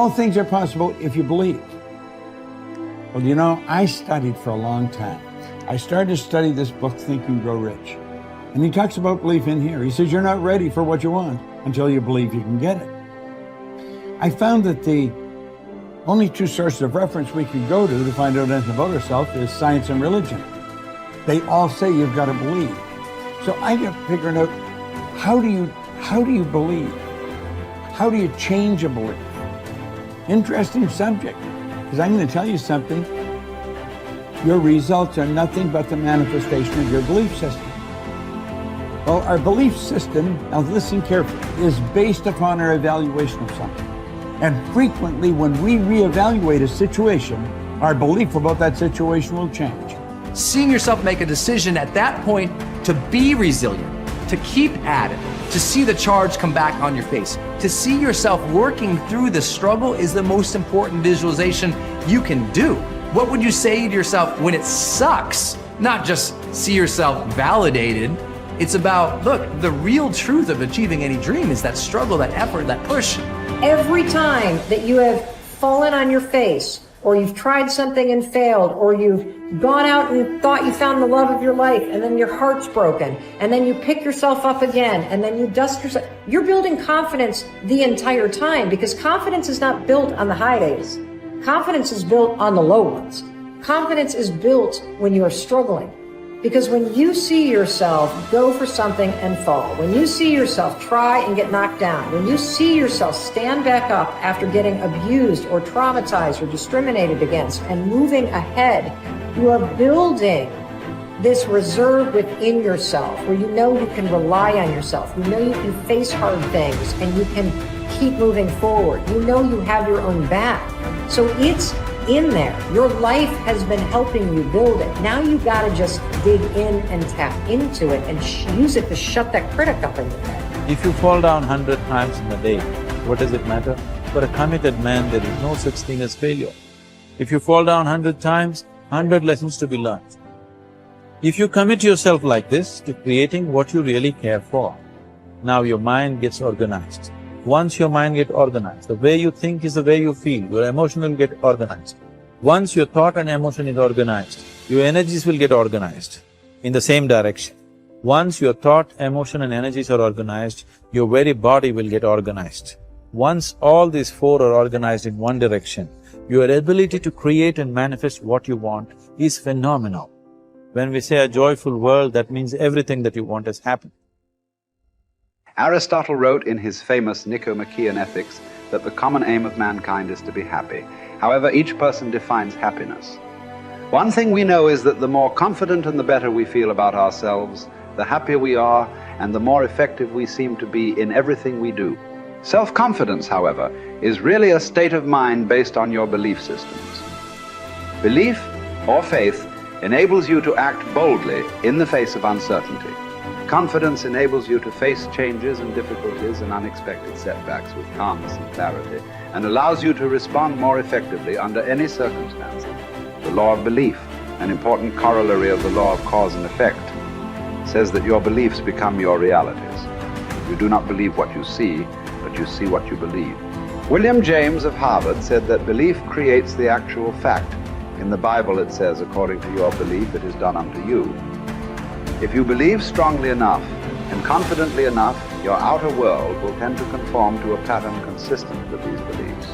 all things are possible if you believe. Well, you know, I studied for a long time. I started to study this book, Think and Grow Rich. And he talks about belief in here. He says you're not ready for what you want until you believe you can get it. I found that the only two sources of reference we can go to find out anything about ourselves is science and religion. They all say you've got to believe. So I got figuring out, how do you believe? How do you change a belief? Interesting subject, because I'm going to tell you something. Your results are nothing but the manifestation of your belief system. Well, our belief system, now listen carefully, is based upon our evaluation of something. And frequently when we reevaluate a situation, our belief about that situation will change. Seeing yourself make a decision at that point to be resilient, to keep at it, to see the charge come back on your face, to see yourself working through the struggle is the most important visualization you can do. What would you say to yourself when it sucks? Not just see yourself validated. It's about, look, the real truth of achieving any dream is that struggle, that effort, that push. Every time that you have fallen on your face, or you've tried something and failed, or you've gone out and thought you found the love of your life, and then your heart's broken, and then you pick yourself up again, and then you dust yourself, you're building confidence the entire time, because confidence is not built on the high days. Confidence is built on the low ones. Confidence is built when you are struggling. Because when you see yourself go for something and fall, when you see yourself try and get knocked down, when you see yourself stand back up after getting abused or traumatized or discriminated against and moving ahead, you are building this reserve within yourself where you know you can rely on yourself, you know you can face hard things and you can keep moving forward. You know you have your own back. So it's in there. Your life has been helping you build it. Now you gotta just dig in and tap into it and use it to shut that critic up in your head. If you fall down 100 times in a day, what does it matter? For a committed man, there is no such thing as failure. If you fall down 100 times, 100 lessons to be learned. If you commit yourself like this to creating what you really care for, now your mind gets organized. Once your mind gets organized, the way you think is the way you feel, your emotion will get organized. Once your thought and emotion is organized, your energies will get organized in the same direction. Once your thought, emotion and energies are organized, your very body will get organized. Once all these four are organized in one direction, your ability to create and manifest what you want is phenomenal. When we say a joyful world, that means everything that you want has happened. Aristotle wrote in his famous Nicomachean Ethics that the common aim of mankind is to be happy. However, each person defines happiness. One thing we know is that the more confident and the better we feel about ourselves, the happier we are and the more effective we seem to be in everything we do. Self-confidence, however, is really a state of mind based on your belief systems. Belief or faith enables you to act boldly in the face of uncertainty. Confidence enables you to face changes and difficulties and unexpected setbacks with calmness and clarity, and allows you to respond more effectively under any circumstances. The law of belief, an important corollary of the law of cause and effect, says that your beliefs become your realities. You do not believe what you see, but you see what you believe. William James of Harvard said that belief creates the actual fact. In the Bible it says, according to your belief, it is done unto you. If you believe strongly enough and confidently enough, your outer world will tend to conform to a pattern consistent with these beliefs.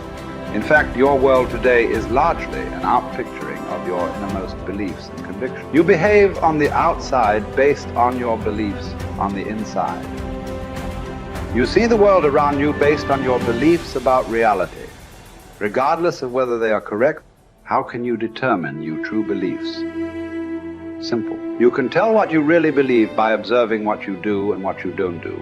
In fact, your world today is largely an outpicturing of your innermost beliefs and convictions. You behave on the outside based on your beliefs on the inside. You see the world around you based on your beliefs about reality. Regardless of whether they are correct, how can you determine your true beliefs? Simple. You can tell what you really believe by observing what you do and what you don't do.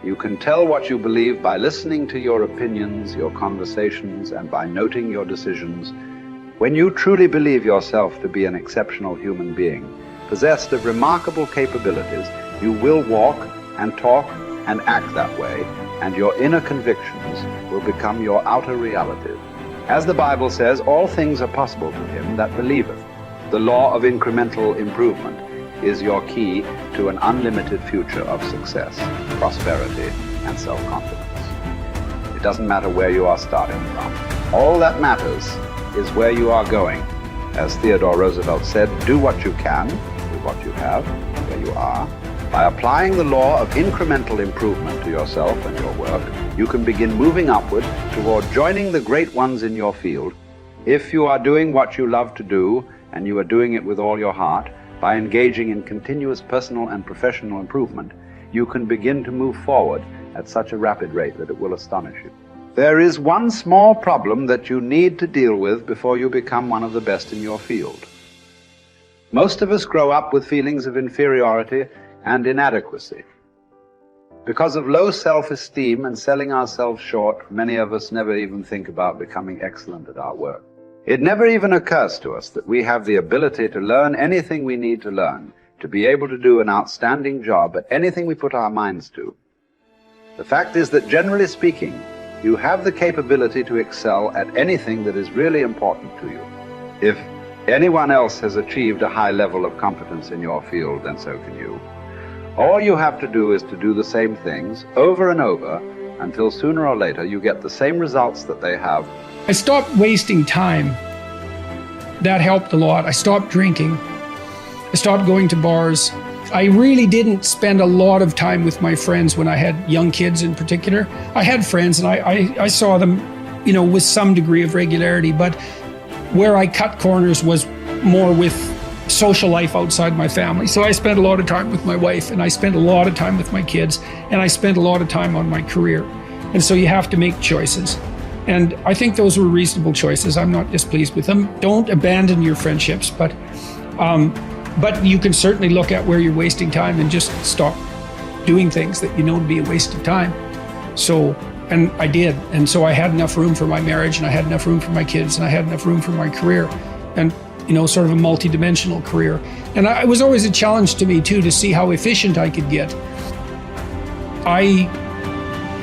You can tell what you believe by listening to your opinions, your conversations, and by noting your decisions. When you truly believe yourself to be an exceptional human being, possessed of remarkable capabilities, you will walk and talk and act that way, and your inner convictions will become your outer realities. As the Bible says, all things are possible to him that believeth. The law of incremental improvement is your key to an unlimited future of success, prosperity, and self-confidence. It doesn't matter where you are starting from. All that matters is where you are going. As Theodore Roosevelt said, do what you can with what you have, where you are. By applying the law of incremental improvement to yourself and your work, you can begin moving upward toward joining the great ones in your field. If you are doing what you love to do, and you are doing it with all your heart, by engaging in continuous personal and professional improvement, you can begin to move forward at such a rapid rate that it will astonish you. There is one small problem that you need to deal with before you become one of the best in your field. Most of us grow up with feelings of inferiority and inadequacy. Because of low self-esteem and selling ourselves short, many of us never even think about becoming excellent at our work. It never even occurs to us that we have the ability to learn anything we need to learn, to be able to do an outstanding job at anything we put our minds to. The fact is that, generally speaking, you have the capability to excel at anything that is really important to you. If anyone else has achieved a high level of competence in your field, then so can you. All you have to do is to do the same things over and over until sooner or later you get the same results that they have. I stopped wasting time. That helped a lot. I stopped drinking. I stopped going to bars. I really didn't spend a lot of time with my friends when I had young kids in particular. I had friends and I saw them, with some degree of regularity, but where I cut corners was more with social life outside my family. So I spent a lot of time with my wife, and I spent a lot of time with my kids, and I spent a lot of time on my career. And so you have to make choices. And I think those were reasonable choices. I'm not displeased with them. Don't abandon your friendships, but you can certainly look at where you're wasting time and just stop doing things that you know to be a waste of time. So, and I did. And so I had enough room for my marriage, and I had enough room for my kids, and I had enough room for my career. And sort of a multi-dimensional career. And it was always a challenge to me too, to see how efficient I could get. I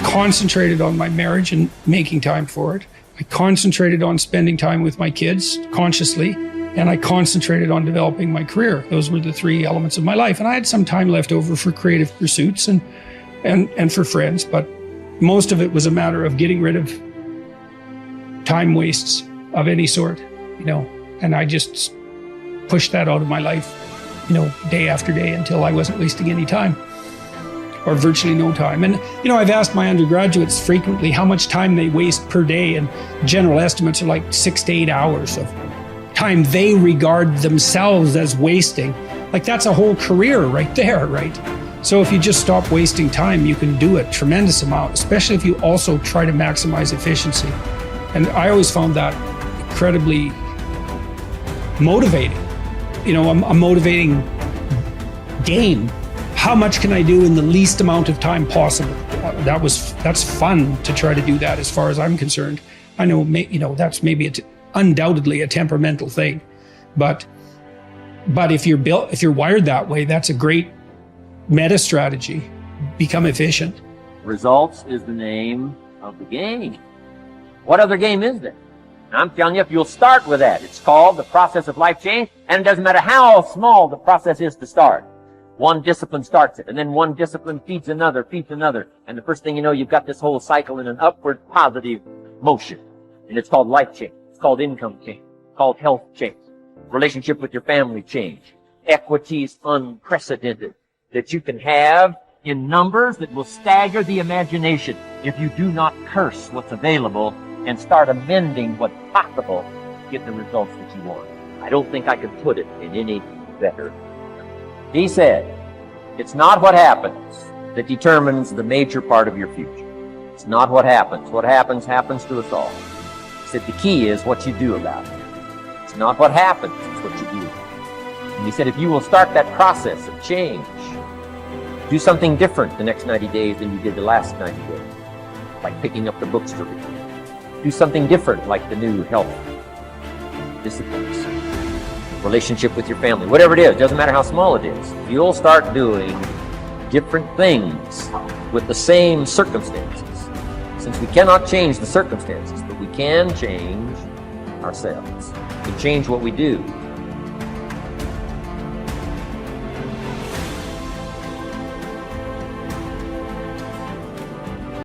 concentrated on my marriage and making time for it. I concentrated on spending time with my kids consciously, and I concentrated on developing my career. Those were the three elements of my life. And I had some time left over for creative pursuits and for friends, but most of it was a matter of getting rid of time wastes of any sort, and I just pushed that out of my life, day after day until I wasn't wasting any time, or virtually no time. And, I've asked my undergraduates frequently how much time they waste per day, and general estimates are like 6 to 8 hours of time they regard themselves as wasting. Like, that's a whole career right there, right? So if you just stop wasting time, you can do a tremendous amount, especially if you also try to maximize efficiency. And I always found that incredibly motivating, a motivating game. How much can I do in the least amount of time possible? That's fun to try to do that, as far as I'm concerned. I know, that's maybe undoubtedly a temperamental thing, but if you're wired that way, that's a great meta strategy. Become efficient. Results is the name of the game. What other game is there? I'm telling you, if you'll start with that, it's called the process of life change, and it doesn't matter how small the process is to start. One discipline starts it, and then one discipline feeds another, and the first thing you know, you've got this whole cycle in an upward positive motion. And it's called life change. It's called income change. It's called health change. Relationship with your family change. Equities unprecedented that you can have in numbers that will stagger the imagination if you do not curse what's available and start amending what's possible to get the results that you want. I don't think I could put it in any better. He said, it's not what happens that determines the major part of your future. It's not what happens. What happens to us all. He said the key is what you do about it. It's not what happens, it's what you do. And he said if you will start that process of change, do something different the next 90 days than you did the last 90 days, like picking up the books to read. Do something different, like the new health disciplines, relationship with your family, whatever it is, doesn't matter how small it is. You'll start doing different things with the same circumstances. Since we cannot change the circumstances, but we can change ourselves. We can change what we do.